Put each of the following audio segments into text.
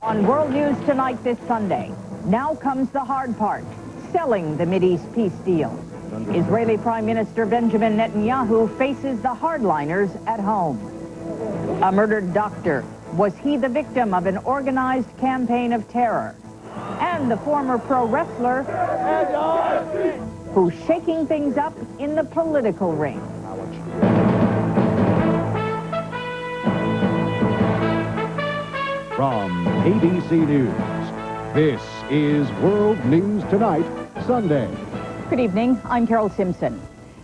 On World News Tonight this Sunday, now comes the hard part, selling the Mideast peace deal. Israeli Prime Minister Benjamin Netanyahu faces the hardliners at home. A murdered doctor. Was he the victim of an organized campaign of terror? And the former pro wrestler who's shaking things up in the political ring. From ABC News, this is World News Tonight, Sunday. Good evening, I'm Carol Simpson.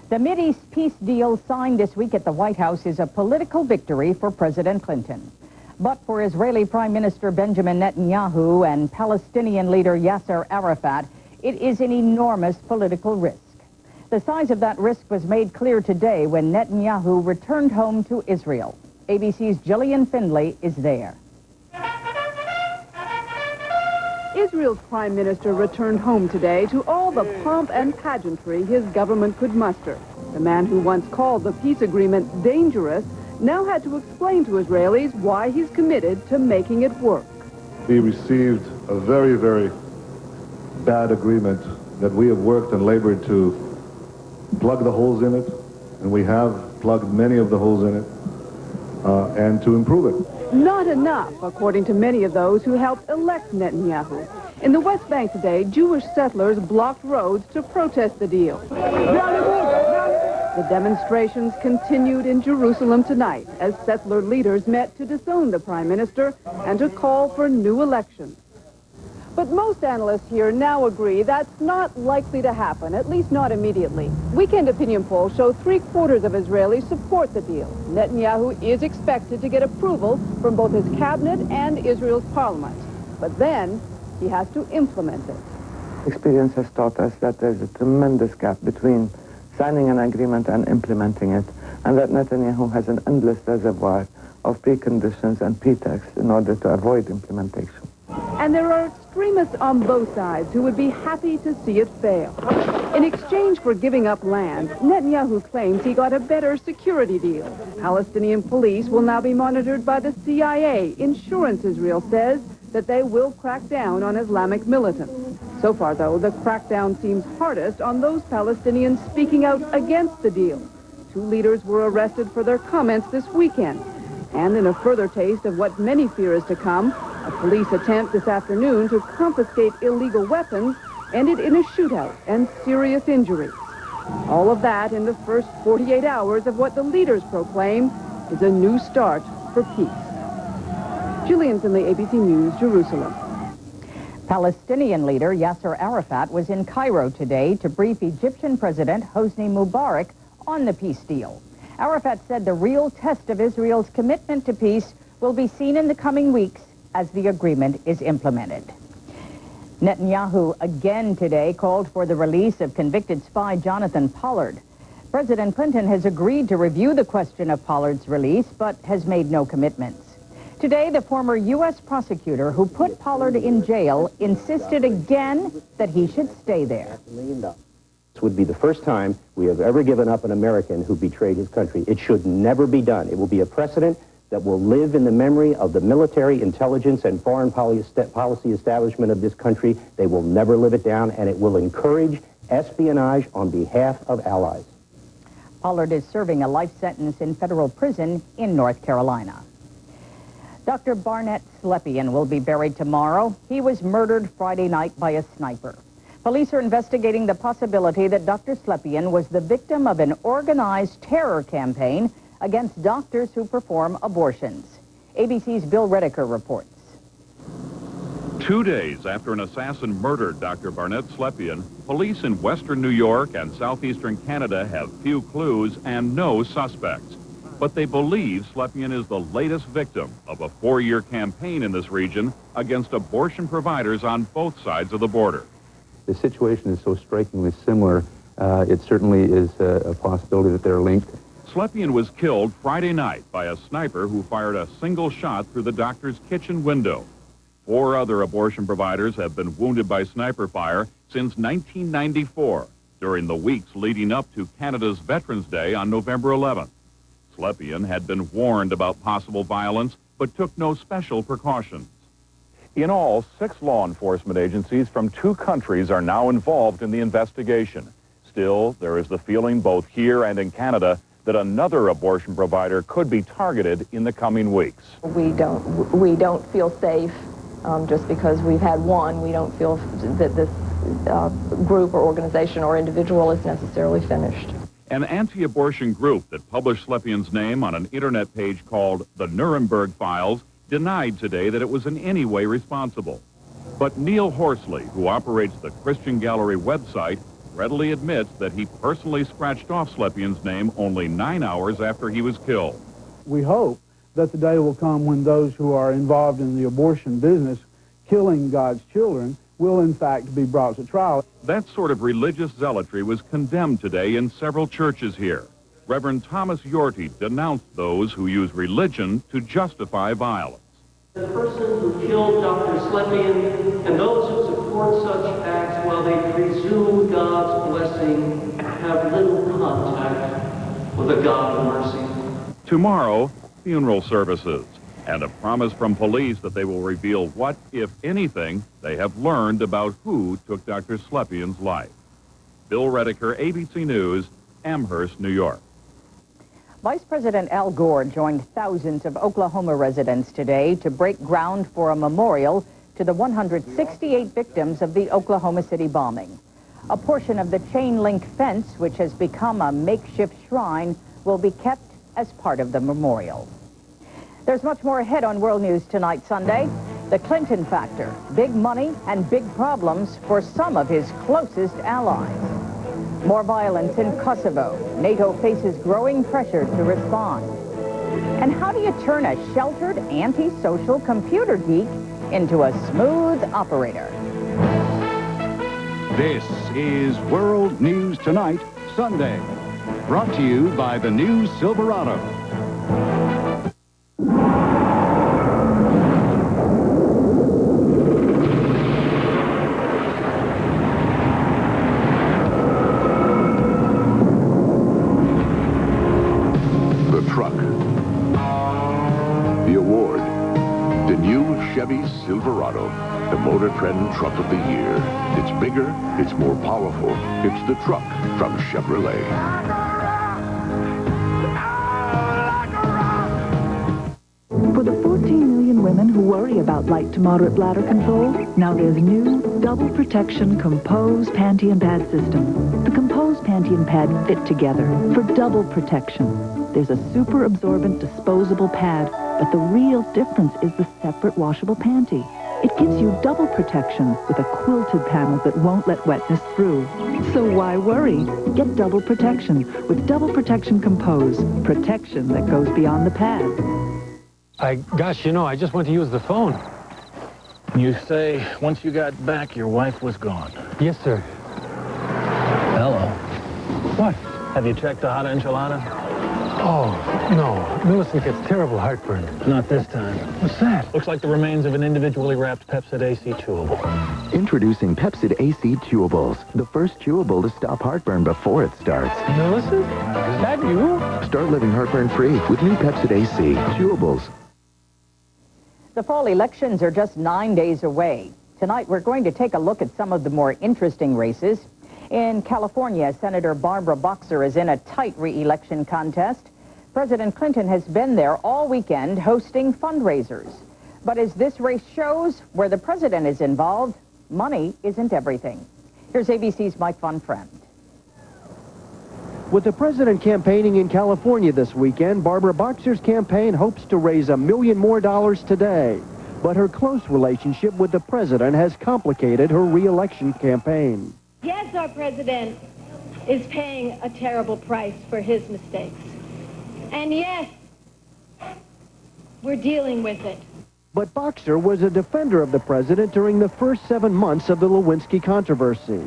The Mideast peace deal signed this week at the White House is a political victory for President Clinton. But for Israeli Prime Minister Benjamin Netanyahu and Palestinian leader Yasser Arafat, it is an enormous political risk. The size of that risk was made clear today when Netanyahu returned home to Israel. ABC's Gillian Findlay is there. Israel's prime minister returned home today to all the pomp and pageantry his government could muster. The man who once called the peace agreement dangerous now had to explain to Israelis why he's committed to making it work. We received a very, very bad agreement that we have worked and labored to plug the holes in it, and we have plugged many of the holes in it, and to improve it. Not enough, according to many of those who helped elect Netanyahu. In the West Bank today, Jewish settlers blocked roads to protest the deal. The demonstrations continued in Jerusalem tonight as settler leaders met to disown the prime minister and to call for new elections. But most analysts here now agree that's not likely to happen, at least not immediately. Weekend opinion polls show 3/4 of Israelis support the deal. Netanyahu is expected to get approval from both his cabinet and Israel's parliament. But then he has to implement it. Experience has taught us that there's a tremendous gap between signing an agreement and implementing it, and that Netanyahu has an endless reservoir of preconditions and pretexts in order to avoid implementation. And there are extremists on both sides who would be happy to see it fail. In exchange for giving up land, Netanyahu claims he got a better security deal. Palestinian police will now be monitored by the CIA. Insurance, Israel says, that they will crack down on Islamic militants. So far, though, the crackdown seems hardest on those Palestinians speaking out against the deal. 2 leaders were arrested for their comments this weekend. And in a further taste of what many fear is to come, a police attempt this afternoon to confiscate illegal weapons ended in a shootout and serious injuries. All of that in the first 48 hours of what the leaders proclaim is a new start for peace. Gillian Findlay, ABC News, Jerusalem. Palestinian leader Yasser Arafat was in Cairo today to brief Egyptian President Hosni Mubarak on the peace deal. Arafat said the real test of Israel's commitment to peace will be seen in the coming weeks as the agreement is implemented. Netanyahu again today called for the release of convicted spy Jonathan Pollard. President Clinton has agreed to review the question of Pollard's release, but has made no commitments. Today, the former U.S. prosecutor who put Pollard in jail insisted again that he should stay there. This would be the first time we have ever given up an American who betrayed his country. It should never be done. It will be a precedent that will live in the memory of the military, intelligence, and foreign policy establishment of this country. They will never live it down, and it will encourage espionage on behalf of allies. Pollard is serving a life sentence in federal prison in North Carolina. Dr. Barnett Slepian will be buried tomorrow. He was murdered Friday night by a sniper. Police are investigating the possibility that Dr. Slepian was the victim of an organized terror campaign against doctors who perform abortions. ABC's Bill Redeker reports. 2 days after an assassin murdered Dr. Barnett Slepian, police in western New York and southeastern Canada have few clues and no suspects. But they believe Slepian is the latest victim of a 4-year campaign in this region against abortion providers on both sides of the border. The situation is so strikingly similar, it certainly is a possibility that they're linked. Slepian was killed Friday night by a sniper who fired a single shot through the doctor's kitchen window. 4 other abortion providers have been wounded by sniper fire since 1994, during the weeks leading up to Canada's Veterans Day on November 11th. Slepian had been warned about possible violence, but took no special precautions. In all, 6 law enforcement agencies from 2 countries are now involved in the investigation. Still, there is the feeling both here and in Canada that another abortion provider could be targeted in the coming weeks. We don't feel safe just because we've had one. We don't feel that this group or organization or individual is necessarily finished. An anti-abortion group that published Slepian's name on an internet page called the Nuremberg Files denied today that it was in any way responsible. But Neil Horsley, who operates the Christian Gallery website, readily admits that he personally scratched off Slepian's name only 9 hours after he was killed. We hope that the day will come when those who are involved in the abortion business, killing God's children, will in fact be brought to trial. That sort of religious zealotry was condemned today in several churches here. Reverend Thomas Yorty denounced those who use religion to justify violence. The person who killed Dr. Slepian and those who support such acts while they presume God's blessing have little contact with a God of mercy. Tomorrow, funeral services, and a promise from police that they will reveal what, if anything, they have learned about who took Dr. Slepian's life. Bill Rediker, ABC News, Amherst, New York. Vice President Al Gore joined thousands of Oklahoma residents today to break ground for a memorial to the 168 victims of the Oklahoma City bombing. A portion of the chain-link fence, which has become a makeshift shrine, will be kept as part of the memorial. There's much more ahead on World News Tonight, Sunday. The Clinton factor, big money and big problems for some of his closest allies. More violence in Kosovo. NATO faces growing pressure to respond. And how do you turn a sheltered, antisocial computer geek into a smooth operator? This is World News Tonight, Sunday. Brought to you by the new Silverado. The award, the new Chevy Silverado, the Motor Trend Truck of the Year. It's bigger, it's more powerful. It's the truck from Chevrolet. For the 14 million women who worry about light to moderate bladder control, now there's new Double Protection Compose Panty and Pad system. The Compose Panty and Pad fit together for double protection. There's a super absorbent disposable pad, but the real difference is the separate washable panty. It gives you double protection with a quilted panel that won't let wetness through. So why worry? Get double protection with Double Protection Compose. Protection that goes beyond the pad. Gosh, you know, I just went to use the phone. You say once you got back, your wife was gone. Yes, sir. Hello. What? Have you checked the hot enchilada? Oh, no. Millicent gets terrible heartburn. Not this time. What's that? Looks like the remains of an individually wrapped Pepsid AC chewable. Introducing Pepsid AC Chewables, the first chewable to stop heartburn before it starts. Millicent? Is that you? Start living heartburn-free with new Pepsid AC Chewables. The fall elections are just 9 days away. Tonight, we're going to take a look at some of the more interesting races. In California, Senator Barbara Boxer is in a tight re-election contest. President Clinton has been there all weekend hosting fundraisers. But as this race shows, where the president is involved, money isn't everything. Here's ABC's Mike Von Friend. With the president campaigning in California this weekend, Barbara Boxer's campaign hopes to raise $1 million more today. But her close relationship with the president has complicated her re-election campaign. Yes, our president is paying a terrible price for his mistakes. And yes, we're dealing with it. But Boxer was a defender of the president during the first 7 months of the Lewinsky controversy.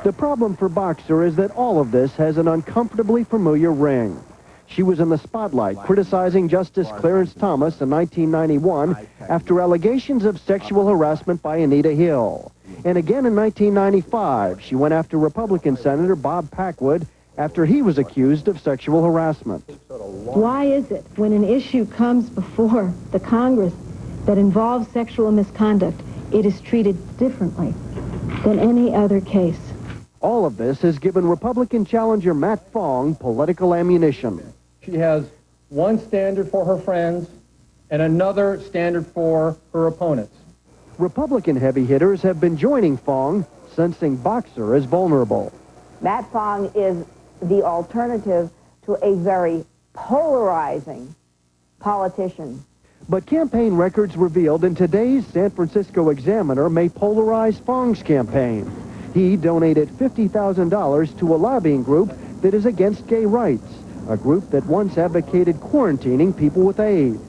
The problem for Boxer is that all of this has an uncomfortably familiar ring. She was in the spotlight criticizing Justice Clarence Thomas in 1991 after allegations of sexual harassment by Anita Hill. And again in 1995, she went after Republican Senator Bob Packwood after he was accused of sexual harassment. Why is it when an issue comes before the Congress that involves sexual misconduct, it is treated differently than any other case. All of this has given Republican challenger Matt Fong political ammunition. She has one standard for her friends and another standard for her opponents. Republican heavy hitters have been joining Fong, sensing Boxer is vulnerable. Matt Fong is the alternative to a very polarizing politician. But campaign records revealed in today's San Francisco Examiner may polarize Fong's campaign. He donated $50,000 to a lobbying group that is against gay rights, a group that once advocated quarantining people with AIDS.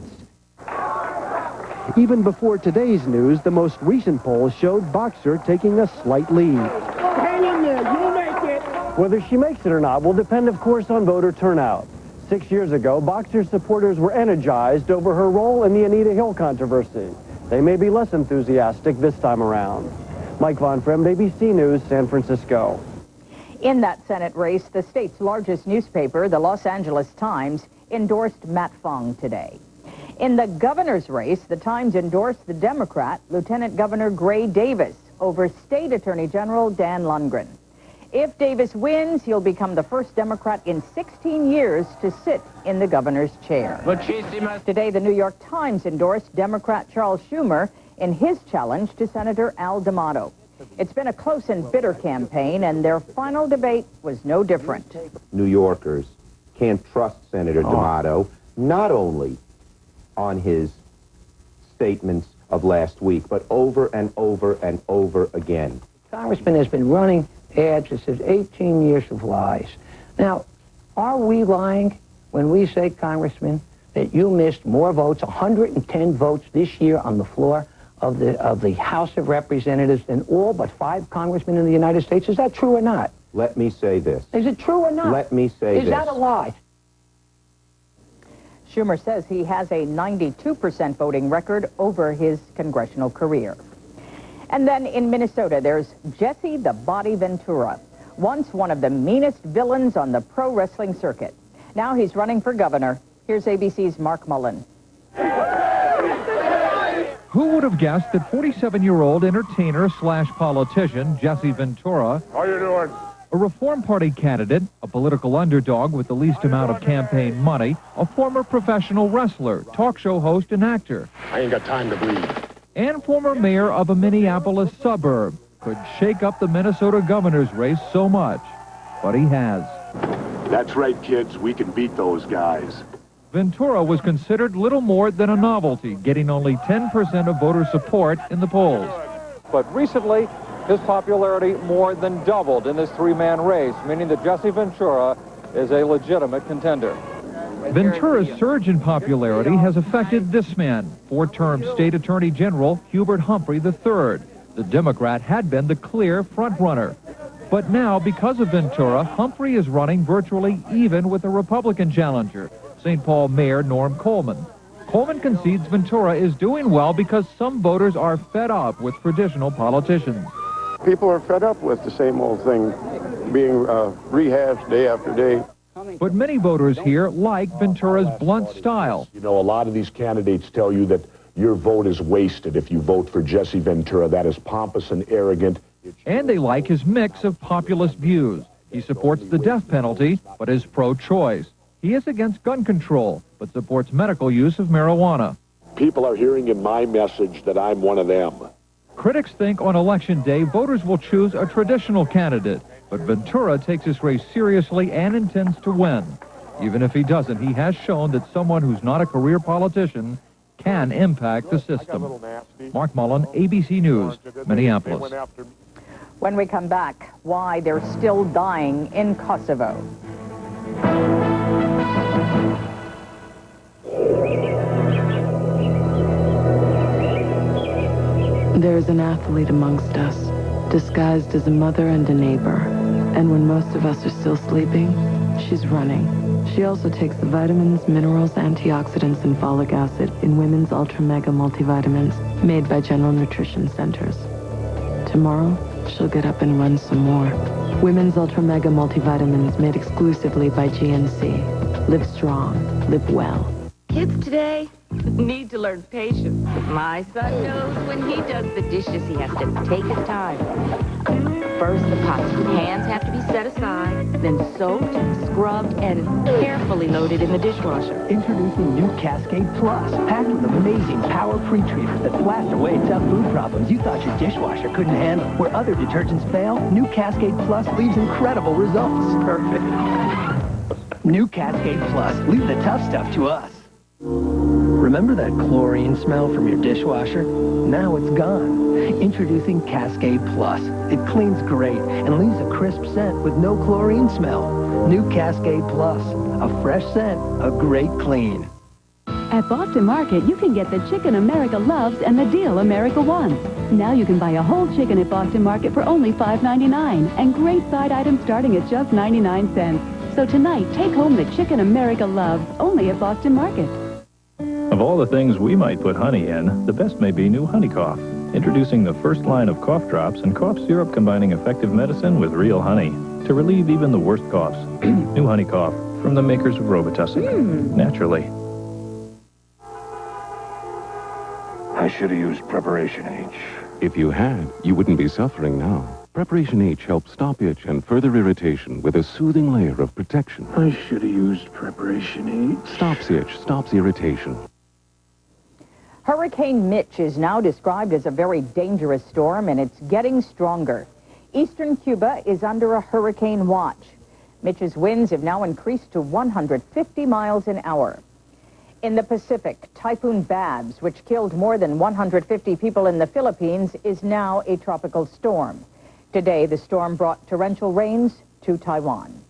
Even before today's news, the most recent polls showed Boxer taking a slight lead. Hang in there, you'll make it. Whether she makes it or not will depend, of course, on voter turnout. 6 years ago, Boxer's supporters were energized over her role in the Anita Hill controversy. They may be less enthusiastic this time around. Mike Von Fremd, ABC News, San Francisco. In that Senate race, the state's largest newspaper, the Los Angeles Times, endorsed Matt Fong today. In the governor's race, the Times endorsed the Democrat, Lieutenant Governor Gray Davis, over State Attorney General Dan Lundgren. If Davis wins, he'll become the first Democrat in 16 years to sit in the governor's chair. Today, the New York Times endorsed Democrat Charles Schumer in his challenge to Senator Al D'Amato. It's been a close and bitter campaign, and their final debate was no different. New Yorkers can't trust Senator D'Amato, not only on his statements of last week, but over and over and over again. Congressman has been running ads that says 18 years of lies. Now, are we lying when we say, Congressman, that you missed more votes, 110 votes this year on the floor of the House of Representatives than all but 5 congressmen in the United States? Is that true or not? Let me say this. Is it true or not? Let me say this. Is that a lie? Schumer says he has a 92% voting record over his congressional career. And then in Minnesota, there's Jesse the Body Ventura, once one of the meanest villains on the pro wrestling circuit. Now he's running for governor. Here's ABC's Mark Mullen. Who would have guessed that 47-year-old entertainer/politician Jesse Ventura, How you doing? a Reform Party candidate, a political underdog with the least amount of campaign money, a former professional wrestler, talk show host and actor, I ain't got time to bleed. and former mayor of a Minneapolis suburb, could shake up the Minnesota governor's race so much. But he has. That's right, kids. We can beat those guys. Ventura was considered little more than a novelty, getting only 10% of voter support in the polls. But recently, his popularity more than doubled in this three-man race, meaning that Jesse Ventura is a legitimate contender. Ventura's surge in popularity has affected this man, 4-term State Attorney General Hubert Humphrey III. The Democrat had been the clear front-runner. But now, because of Ventura, Humphrey is running virtually even with a Republican challenger, St. Paul Mayor Norm Coleman. Coleman concedes Ventura is doing well because some voters are fed up with traditional politicians. People are fed up with the same old thing being rehashed day after day. But many voters here like Ventura's blunt style. You know, a lot of these candidates tell you that your vote is wasted if you vote for Jesse Ventura. That is pompous and arrogant. And they like his mix of populist views. He supports the death penalty, but is pro-choice. He is against gun control, but supports medical use of marijuana. People are hearing in my message that I'm one of them. Critics think on Election Day, voters will choose a traditional candidate, but Ventura takes this race seriously and intends to win. Even if he doesn't, he has shown that someone who's not a career politician can impact the system. Mark Mullen, ABC News, Minneapolis. When we come back, why they're still dying in Kosovo. There is an athlete amongst us, disguised as a mother and a neighbor. And when most of us are still sleeping, she's running. She also takes the vitamins, minerals, antioxidants, and folic acid in Women's Ultra Mega Multivitamins made by General Nutrition Centers. Tomorrow, she'll get up and run some more. Women's Ultra Mega Multivitamins made exclusively by GNC. Live strong. Live well. Kids today need to learn patience. My son knows when he does the dishes, he has to take his time. First, the pot's hands have to be set aside, then soaked, scrubbed, and carefully loaded in the dishwasher. Introducing new Cascade Plus, packed with amazing power pre-treaters that blast away tough food problems you thought your dishwasher couldn't handle. Where other detergents fail, new Cascade Plus leaves incredible results. Perfect. New Cascade Plus, leave the tough stuff to us. Remember that chlorine smell from your dishwasher? Now it's gone. Introducing Cascade Plus. It cleans great and leaves a crisp scent with no chlorine smell. New Cascade Plus. A fresh scent, a great clean. At Boston Market, you can get the chicken America loves and the deal America wants. Now you can buy a whole chicken at Boston Market for only $5.99 and great side items starting at just 99 cents. So tonight, take home the chicken America loves only at Boston Market. Of all the things we might put honey in, the best may be new Honey Cough. Introducing the first line of cough drops and cough syrup combining effective medicine with real honey to relieve even the worst coughs. New Honey Cough from the makers of Robitussin. Naturally. I should have used Preparation H. If you had, you wouldn't be suffering now. Preparation H helps stop itch and further irritation with a soothing layer of protection. I should have used Preparation H. Stops itch, stops irritation. Hurricane Mitch is now described as a very dangerous storm, and it's getting stronger. Eastern Cuba is under a hurricane watch. Mitch's winds have now increased to 150 miles an hour. In the Pacific, Typhoon Babs, which killed more than 150 people in the Philippines, is now a tropical storm. Today, the storm brought torrential rains to Taiwan.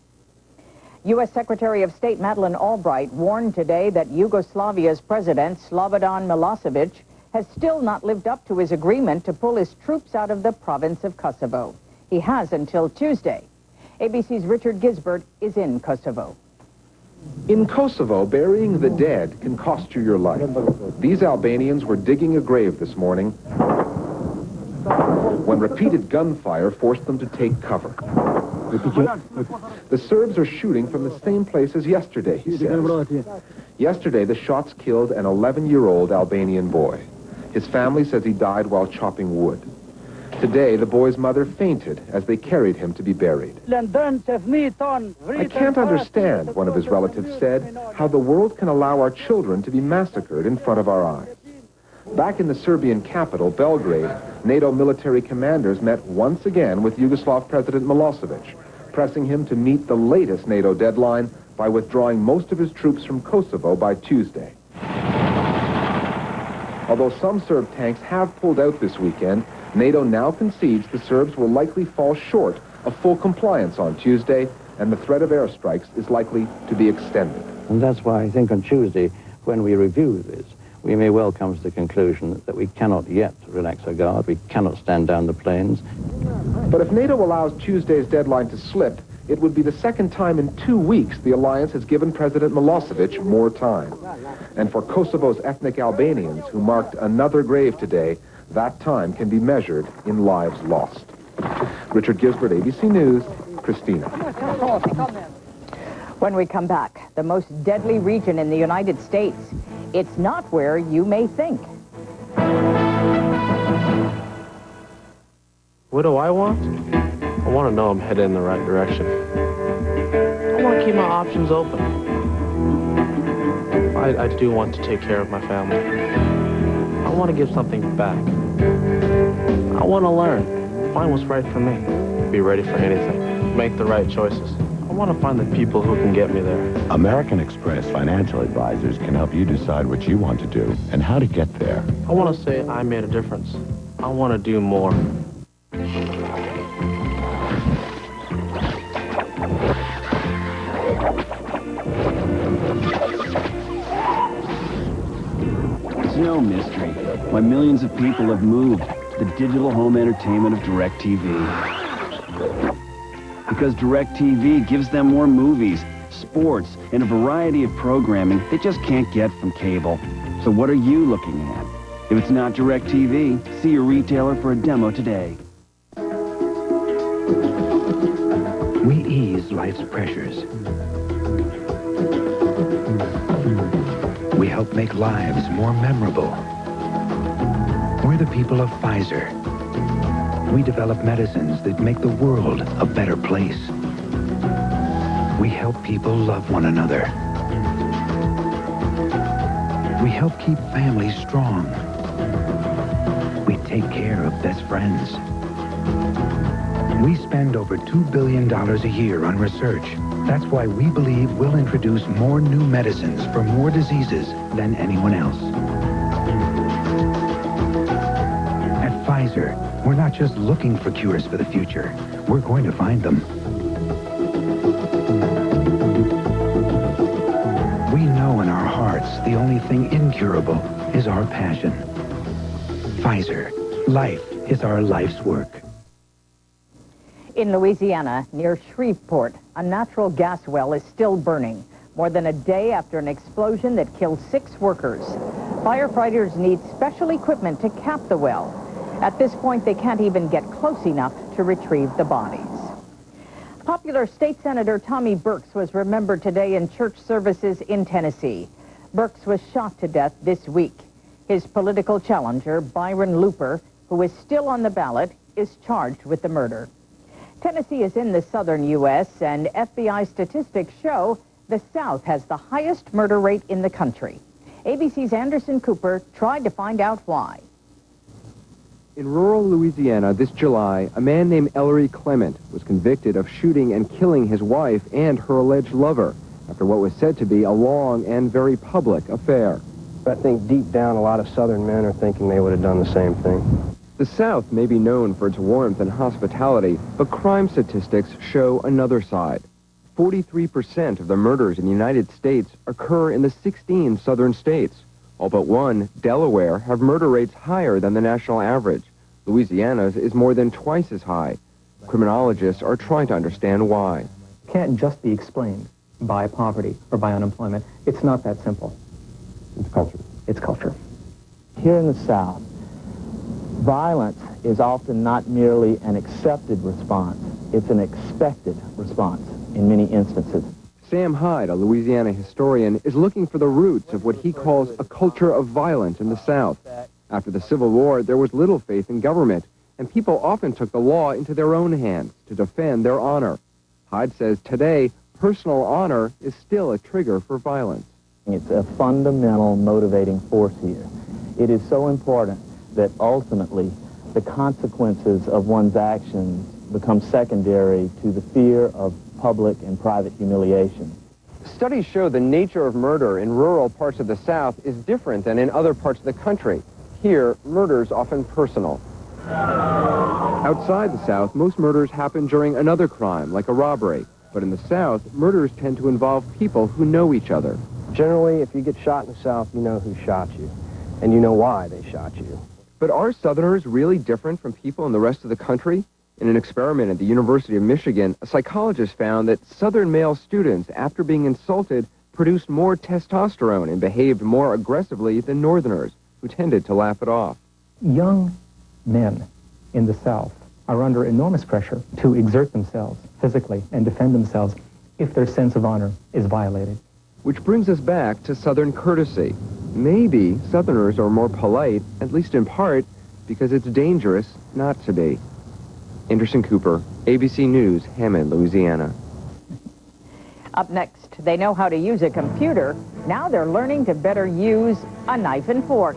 U.S. Secretary of State Madeleine Albright warned today that Yugoslavia's president, Slobodan Milosevic, has still not lived up to his agreement to pull his troops out of the province of Kosovo. He has until Tuesday. ABC's Richard Gisbert is in Kosovo. In Kosovo, burying the dead can cost you your life. These Albanians were digging a grave this morning when repeated gunfire forced them to take cover. The Serbs are shooting from the same place as yesterday, he says. Yesterday, the shots killed an 11-year-old Albanian boy. His family says he died while chopping wood. Today, the boy's mother fainted as they carried him to be buried. I can't understand, one of his relatives said, how the world can allow our children to be massacred in front of our eyes. Back in the Serbian capital, Belgrade, NATO military commanders met once again with Yugoslav President Milosevic, pressing him to meet the latest NATO deadline by withdrawing most of his troops from Kosovo by Tuesday. Although some Serb tanks have pulled out this weekend, NATO now concedes the Serbs will likely fall short of full compliance on Tuesday, and the threat of airstrikes is likely to be extended. And that's why I think on Tuesday, when we review this, we may well come to the conclusion that we cannot yet relax our guard, we cannot stand down the planes. But if NATO allows Tuesday's deadline to slip, it would be the second time in 2 weeks the alliance has given President Milosevic more time. And for Kosovo's ethnic Albanians, who marked another grave today, that time can be measured in lives lost. Richard Gisbert, ABC News, Christina. When we come back, the most deadly region in the United States. It's not where you may think. What do I want? I want to know I'm headed in the right direction. I want to keep my options open. I do want to take care of my family. I want to give something back. I want to learn, find what's right for me, be ready for anything, make the right choices. I want to find the people who can get me there. American Express Financial Advisors can help you decide what you want to do and how to get there. I want to say I made a difference. I want to do more. It's no mystery why millions of people have moved to the digital home entertainment of DirecTV. Because DirecTV gives them more movies, sports, and a variety of programming they just can't get from cable. So what are you looking at? If it's not DirecTV, see your retailer for a demo today. We ease life's pressures. We help make lives more memorable. We're the people of Pfizer. We develop medicines that make the world a better place. We help people love one another. We help keep families strong. We take care of best friends. We spend over $2 billion a year on research. That's why we believe we'll introduce more new medicines for more diseases than anyone else. At Pfizer, we're not just looking for cures for the future. We're going to find them. We know in our hearts the only thing incurable is our passion. Pfizer, life is our life's work. In Louisiana, near Shreveport, a natural gas well is still burning, more than a day after an explosion that killed 6 workers. Firefighters need special equipment to cap the well. At this point, they can't even get close enough to retrieve the bodies. Popular State Senator Tommy Burks was remembered today in church services in Tennessee. Burks was shot to death this week. His political challenger, Byron Looper, who is still on the ballot, is charged with the murder. Tennessee is in the southern U.S., and FBI statistics show the South has the highest murder rate in the country. ABC's Anderson Cooper tried to find out why. In rural Louisiana this July, a man named Ellery Clement was convicted of shooting and killing his wife and her alleged lover after what was said to be a long and very public affair. I think deep down a lot of Southern men are thinking they would have done the same thing. The South may be known for its warmth and hospitality, but crime statistics show another side. 43% of the murders in the United States occur in the 16 southern states. All but one, Delaware, have murder rates higher than the national average. Louisiana's is more than twice as high. Criminologists are trying to understand why. It can't just be explained by poverty or by unemployment. It's not that simple. It's culture. It's culture. Here in the South, violence is often not merely an accepted response. It's an expected response in many instances. Sam Hyde, a Louisiana historian, is looking for the roots of what he calls a culture of violence in the South. After the Civil War, there was little faith in government, and people often took the law into their own hands to defend their honor. Hyde says today, personal honor is still a trigger for violence. It's a fundamental motivating force here. It is so important that ultimately the consequences of one's actions become secondary to the fear of public and private humiliation. Studies show the nature of murder in rural parts of the South is different than in other parts of the country. Here, murder is often personal. Outside the South, most murders happen during another crime, like a robbery. But in the South, murders tend to involve people who know each other. Generally, if you get shot in the South, you know who shot you, and you know why they shot you. But are Southerners really different from people in the rest of the country? In an experiment at the University of Michigan, a psychologist found that Southern male students, after being insulted, produced more testosterone and behaved more aggressively than Northerners, who tended to laugh it off. Young men in the South are under enormous pressure to exert themselves physically and defend themselves if their sense of honor is violated. Which brings us back to Southern courtesy. Maybe Southerners are more polite, at least in part, because it's dangerous not to be. Anderson Cooper, ABC News, Hammond, Louisiana. Up next, they know how to use a computer. Now they're learning to better use a knife and fork.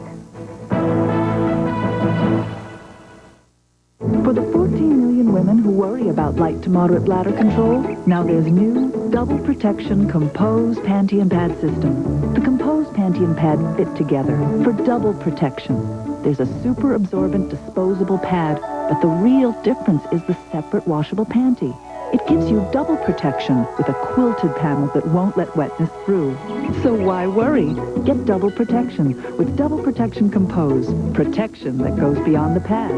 For the 14 million women who worry about light to moderate bladder control, now there's new Double Protection Compose Panty and Pad system. The Compose Panty and Pad fit together for double protection. There's a super absorbent disposable pad, but the real difference is the separate washable panty. It gives you double protection with a quilted panel that won't let wetness through. So why worry? Get double protection with Double Protection Compose. Protection that goes beyond the pad.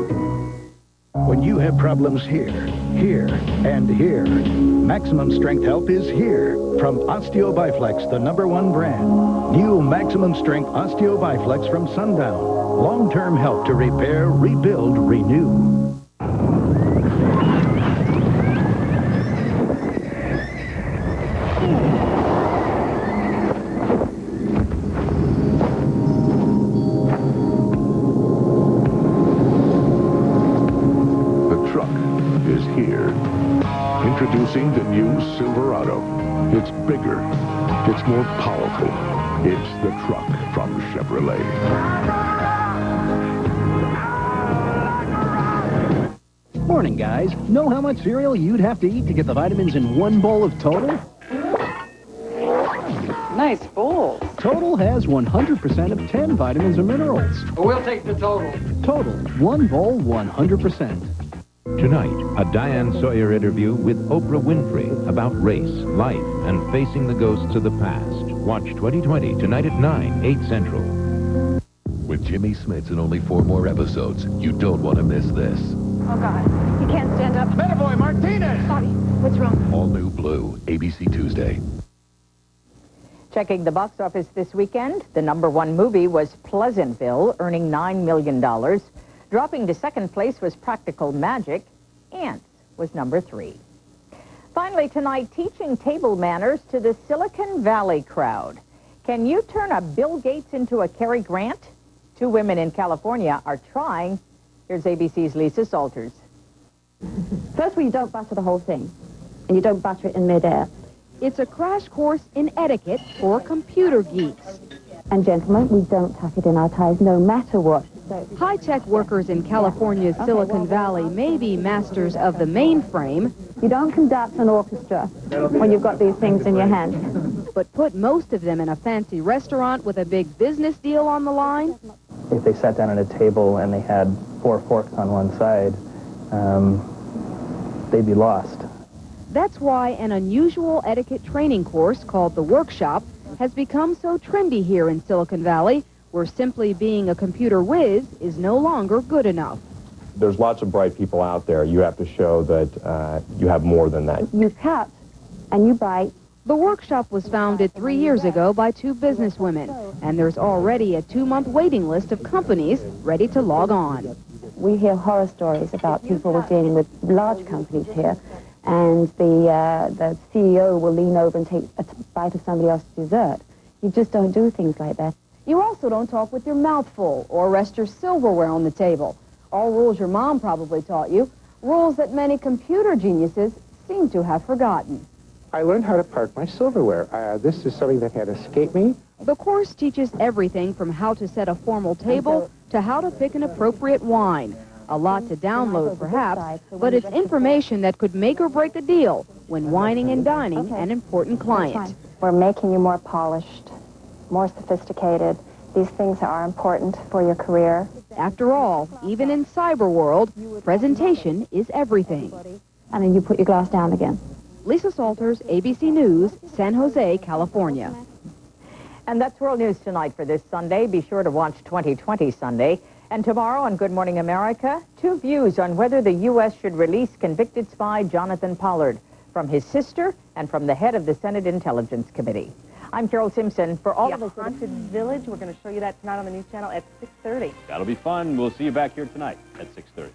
When you have problems here, here, and here, Maximum Strength Help is here. From Osteo Biflex, the #1 brand. New Maximum Strength Osteo Biflex from Sundown. Long-term help to repair, rebuild, renew. Introducing the new Silverado. It's bigger. It's more powerful. It's the truck from Chevrolet. Morning, guys. Know how much cereal you'd have to eat to get the vitamins in one bowl of Total? Nice bowl. Total has 100% of 10 vitamins and minerals. We'll take the Total. Total, one bowl, 100%. Tonight, a Diane Sawyer interview with Oprah Winfrey about race, life, and facing the ghosts of the past. Watch 2020 tonight at 9, 8 Central. With Jimmy Smits in only 4 more episodes, you don't want to miss this. Oh, God. He can't stand up. Boy Martinez! Bobby, what's wrong? All new Blue, ABC Tuesday. Checking the box office this weekend, the #1 movie was Pleasantville, earning $9 million. Dropping to second place was Practical Magic. Ants was number 3. Finally tonight, teaching table manners to the Silicon Valley crowd. Can you turn a Bill Gates into a Cary Grant? 2 women in California are trying. Here's ABC's Lisa Salters. First of all, you don't butter the whole thing, and you don't butter it in midair. It's a crash course in etiquette for computer geeks. And gentlemen, we don't tuck it in our ties no matter what. High-tech workers in California's Silicon Valley may be masters of the mainframe. You don't conduct an orchestra when you've got these things in your hand. But put most of them in a fancy restaurant with a big business deal on the line. If they sat down at a table and they had 4 forks on one side, they'd be lost. That's why an unusual etiquette training course called The Workshop has become so trendy here in Silicon Valley, where simply being a computer whiz is no longer good enough. There's lots of bright people out there. You have to show that you have more than that. You cut and you bite. The Workshop was founded 3 years ago by 2 businesswomen, and there's already a 2-month waiting list of companies ready to log on. We hear horror stories about people who are dealing with large companies here, and the CEO will lean over and take a bite of somebody else's dessert. You just don't do things like that. You also don't talk with your mouth full or rest your silverware on the table. All rules your mom probably taught you, rules that many computer geniuses seem to have forgotten. I learned how to park my silverware. This is something that had escaped me. The course teaches everything from how to set a formal table to how to pick an appropriate wine. A lot to download, perhaps, but it's information that could make or break a deal when wining and dining an important client. We're making you more polished, more sophisticated. These things are important for your career. After all, even in cyber world, presentation is everything. And then you put your glass down again. Lisa Salters, ABC News, San Jose, California. And that's World News Tonight for this Sunday. Be sure to watch 2020 Sunday. And tomorrow on Good Morning America, 2 views on whether the U.S. should release convicted spy Jonathan Pollard, from his sister and from the head of the Senate Intelligence Committee. I'm Carol Simpson. For all of us... Haunted Village, we're going to show you that tonight on the News Channel at 6:30. That'll be fun. We'll see you back here tonight at 6:30.